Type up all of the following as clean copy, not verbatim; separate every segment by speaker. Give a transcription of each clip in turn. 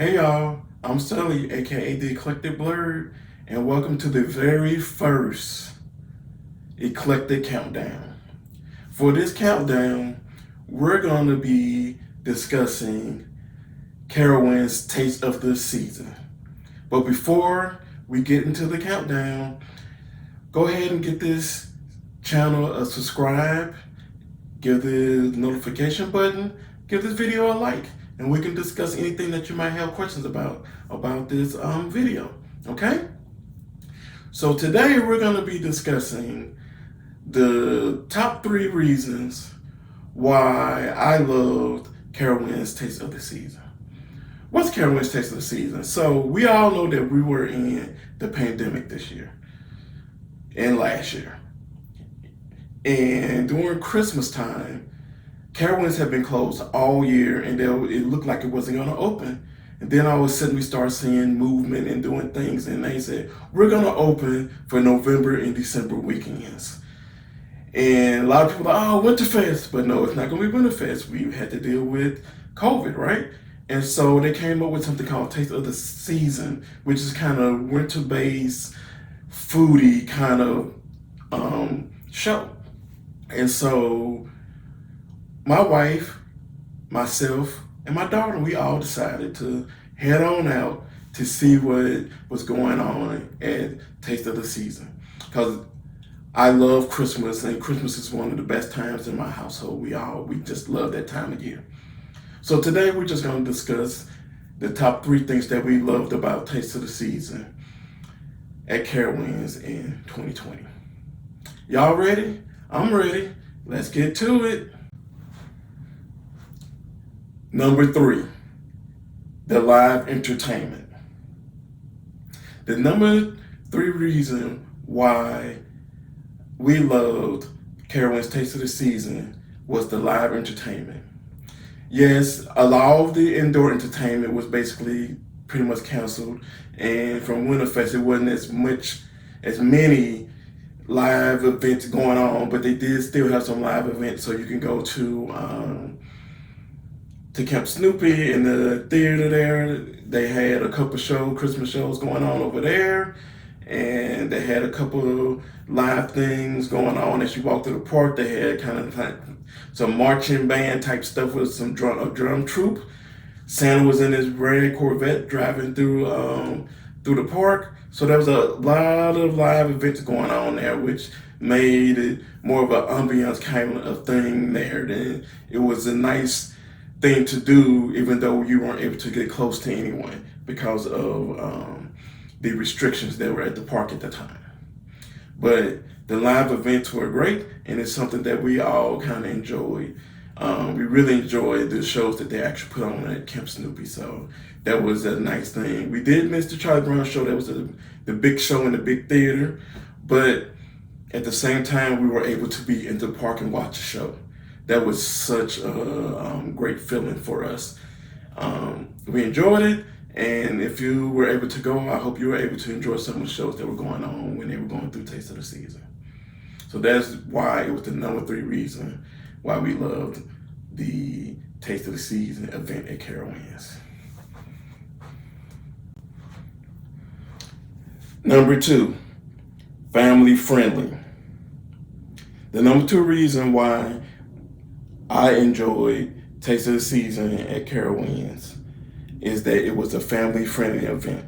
Speaker 1: Hey y'all, I'm Sully, aka the Eclectic Blerd, and welcome to the very first Eclectic Countdown. For this countdown, we're going to be discussing Carowinds Taste of the Season. But before we get into the countdown, go ahead and get this channel a subscribe, give the notification button, give this video a like, and we can discuss anything that you might have questions about this video, okay? So today we're going to be discussing the top 3 reasons why I loved Carowinds Taste of the Season. What's Carowinds Taste of the Season? So we all know that we were in the pandemic this year and last year. And during Christmas time, Carowinds had been closed all year, and it looked like it wasn't going to open. And then all of a sudden, we started seeing movement and doing things, and they said, we're going to open for November and December weekends. And a lot of people are like, oh, Winterfest. But no, it's not going to be Winterfest. We had to deal with COVID, right? And so they came up with something called Taste of the Season, which is kind of winter-based, foodie kind of show. And so my wife, myself, and my daughter, we all decided to head on out to see what was going on at Taste of the Season. Because I love Christmas, and Christmas is one of the best times in my household. We just love that time of year. So today we're just going to discuss the top 3 things that we loved about Taste of the Season at Carowinds in 2020. Y'all ready? I'm ready. Let's get to it. Number 3, the live entertainment. The number 3 reason why we loved Carowinds Taste of the Season was the live entertainment. Yes, a lot of the indoor entertainment was basically pretty much canceled, and from Winterfest it wasn't as many live events going on, but they did still have some live events, so you can go to Camp Snoopy in the theater there. They had a couple Christmas shows going on over there, and they had a couple of live things going on as you walk through the park. They had kind of like some marching band type stuff with some drum troupe. Santa was in his red Corvette driving through the park. So there was a lot of live events going on there, which made it more of an ambiance kind of thing there. Then it was a nice thing to do, even though you weren't able to get close to anyone because of the restrictions that were at the park at the time. But the live events were great, and it's something that we all kind of enjoyed. We really enjoyed the shows that they actually put on at Camp Snoopy, so that was a nice thing. We did miss the Charlie Brown show. That was the big show in the big theater, but at the same time, we were able to be in the park and watch the show. That was such a great feeling for us. We enjoyed it, and if you were able to go, I hope you were able to enjoy some of the shows that were going on when they were going through Taste of the Season. So that's why it was the number 3 reason why we loved the Taste of the Season event at Carowinds. Number 2, family friendly. The number 2 reason why I enjoyed Taste of the Season at Carowinds is that it was a family-friendly event.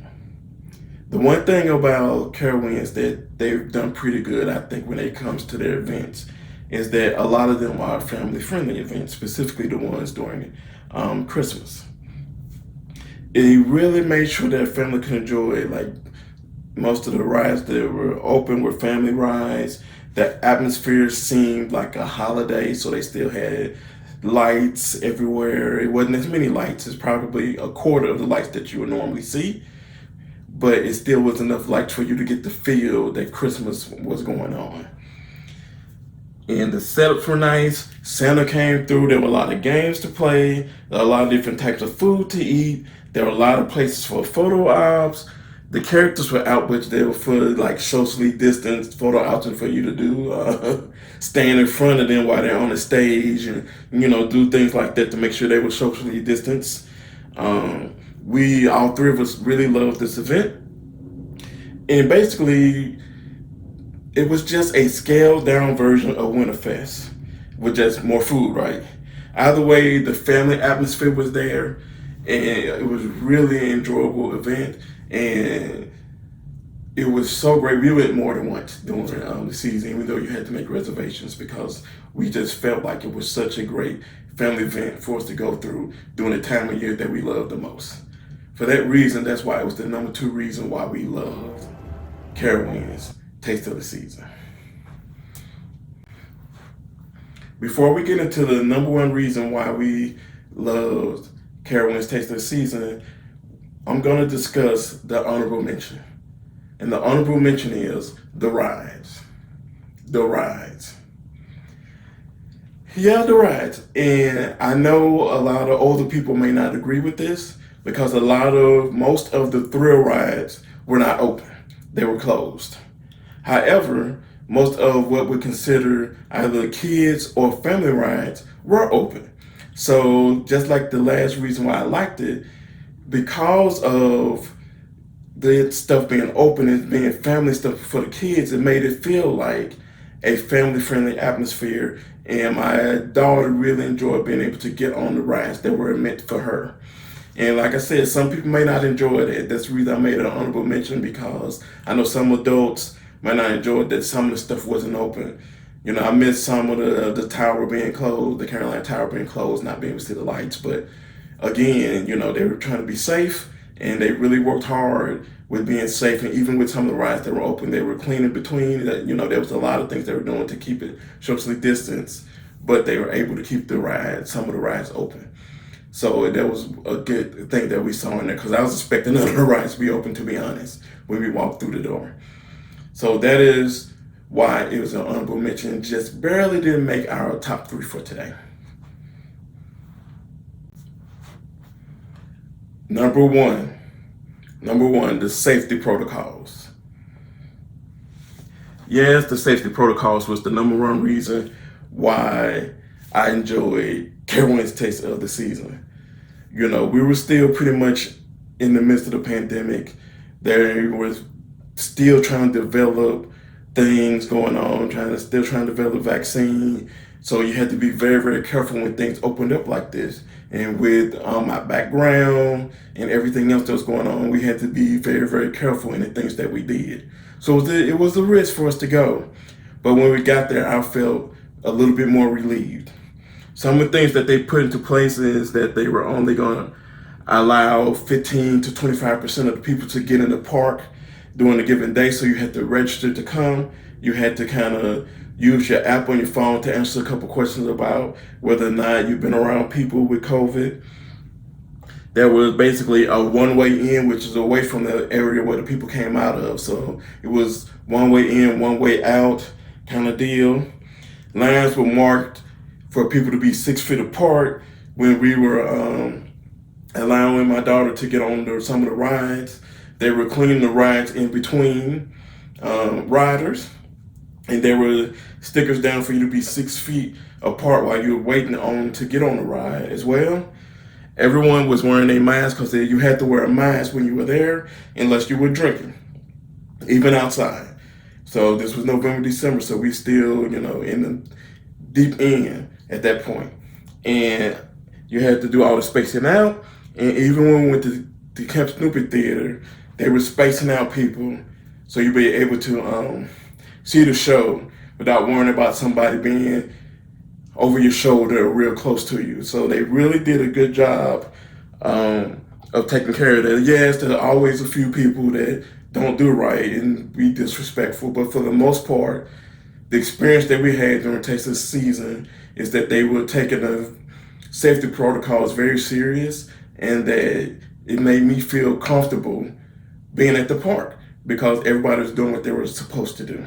Speaker 1: The one thing about Carowinds that they've done pretty good, I think, when it comes to their events, is that a lot of them are family-friendly events, specifically the ones during Christmas. It really made sure that family could enjoy it. Like most of the rides that were open were family rides. The atmosphere seemed like a holiday, so they still had lights everywhere. It wasn't as many lights. It's probably a quarter of the lights that you would normally see, but it still was enough lights for you to get the feel that Christmas was going on. And the setups were nice. Santa came through. There were a lot of games to play. There were a lot of different types of food to eat. There were a lot of places for photo ops. The characters were out, but they were for like socially distanced photo ops for you to do. Stand in front of them while they're on the stage and, do things like that to make sure they were socially distanced. We all three of us really loved this event, and basically it was just a scaled down version of Winterfest with just more food, right? Either way, the family atmosphere was there, and it was really an enjoyable event, and it was so great. We went more than once during the season, even though you had to make reservations, because we just felt like it was such a great family event for us to go through during the time of year that we love the most. For that reason, that's why it was the number 2 reason why we loved Carowinds Taste of the Season. Before we get into the number 1 reason why we loved Carowinds Taste of the Season, I'm going to discuss the honorable mention. And the honorable mention is the rides. The rides. Yeah, the rides. And I know a lot of older people may not agree with this, because most of the thrill rides were not open. They were closed. However, most of what we consider either kids or family rides were open. So just like the last reason why I liked it, because of the stuff being open and being family stuff for the kids, it made it feel like a family-friendly atmosphere. And my daughter really enjoyed being able to get on the rides that were meant for her. And like I said, some people may not enjoy it. That's the reason I made an honorable mention, because I know some adults might not enjoy that some of the stuff wasn't open. You know, I missed some of the tower being closed, the Carolina Tower being closed, not being able to see the lights. But again, you know, they were trying to be safe, and they really worked hard with being safe. And even with some of the rides that were open, they were clean in between. You know, there was a lot of things they were doing to keep it socially distanced, but they were able to keep some of the rides open. So that was a good thing that we saw in there, because I was expecting none of the rides to be open, to be honest, when we walked through the door. So that is why it was an honorable mention. Just barely didn't make our top 3 for today. Number one, the safety protocols. Yes, the safety protocols was the number 1 reason why I enjoyed Carowinds Taste of the Season. You know, we were still pretty much in the midst of the pandemic. There was still trying to develop things going on, still trying to develop a vaccine. So you had to be very, very careful when things opened up like this. And with my background and everything else that was going on, we had to be very, very careful in the things that we did. So it was a risk for us to go. But when we got there, I felt a little bit more relieved. Some of the things that they put into place is that they were only going to allow 15 to 25% of the people to get in the park during a given day. So you had to register to come. You had to kind of use your app on your phone to answer a couple questions about whether or not you've been around people with COVID. There was basically a one-way in, which is away from the area where the people came out of. So it was one way in, one way out kind of deal. Lines were marked for people to be 6 feet apart when we were allowing my daughter to get on some of the rides. They were cleaning the rides in between riders, and there were stickers down for you to be 6 feet apart while you were waiting to get on the ride as well. Everyone was wearing a mask, because you had to wear a mask when you were there unless you were drinking, even outside. So this was November, December, so we still, you know, in the deep end at that point. And you had to do all the spacing out. And even when we went to the Camp Snoopy Theater, they were spacing out people so you'd be able to see the show without worrying about somebody being over your shoulder or real close to you. So they really did a good job of taking care of that. Yes, there are always a few people that don't do right and be disrespectful, but for the most part, the experience that we had during Taste of the Season is that they were taking the safety protocols very serious, and that it made me feel comfortable being at the park because everybody was doing what they were supposed to do.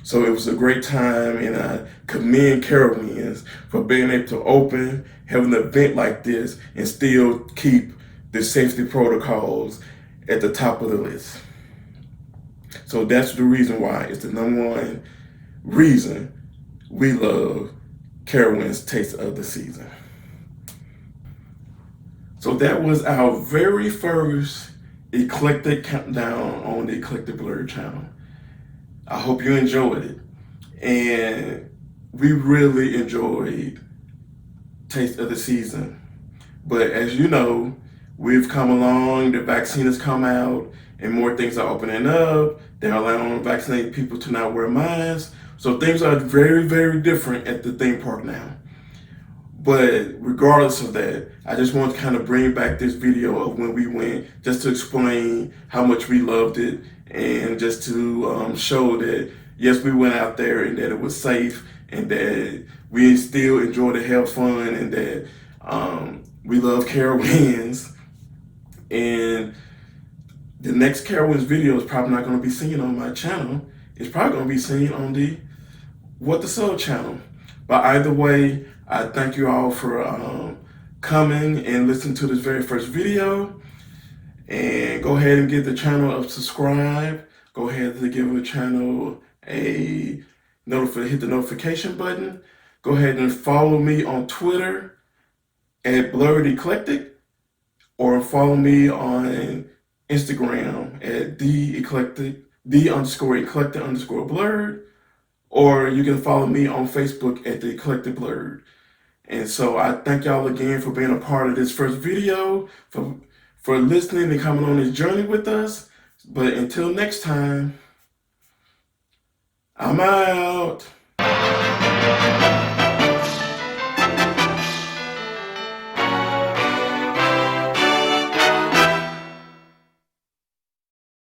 Speaker 1: So it was a great time, and I commend Carowinds for being able to have an event like this and still keep the safety protocols at the top of the list. So that's the reason why it's the number 1 reason we love Carowinds Taste of the Season. So that was our very first Eclectic Countdown on the Eclectic Blerd channel. I hope you enjoyed it. And we really enjoyed Taste of the Season. But as you know, we've come along, the vaccine has come out, and more things are opening up. They're allowing vaccinated people to not wear masks. So things are very, very different at the theme park now. But regardless of that, I just want to kind of bring back this video of when we went, just to explain how much we loved it, and just to show that, yes, we went out there and that it was safe, and that we still enjoyed to have fun, and that we love Carowinds. And the next Carowinds video is probably not going to be seen on my channel. It's probably going to be seen on the What the Soul channel. But either way, I thank you all for coming and listening to this very first video. And go ahead and give the channel a subscribe. Go ahead and give the channel a hit the notification button. Go ahead and follow me on Twitter at Blerd Eclectic, or follow me on Instagram at the_eclectic_blerd, or you can follow me on Facebook at the Eclectic Blerd. And so I thank y'all again for being a part of this first video, for listening and coming on this journey with us. But until next time, I'm out.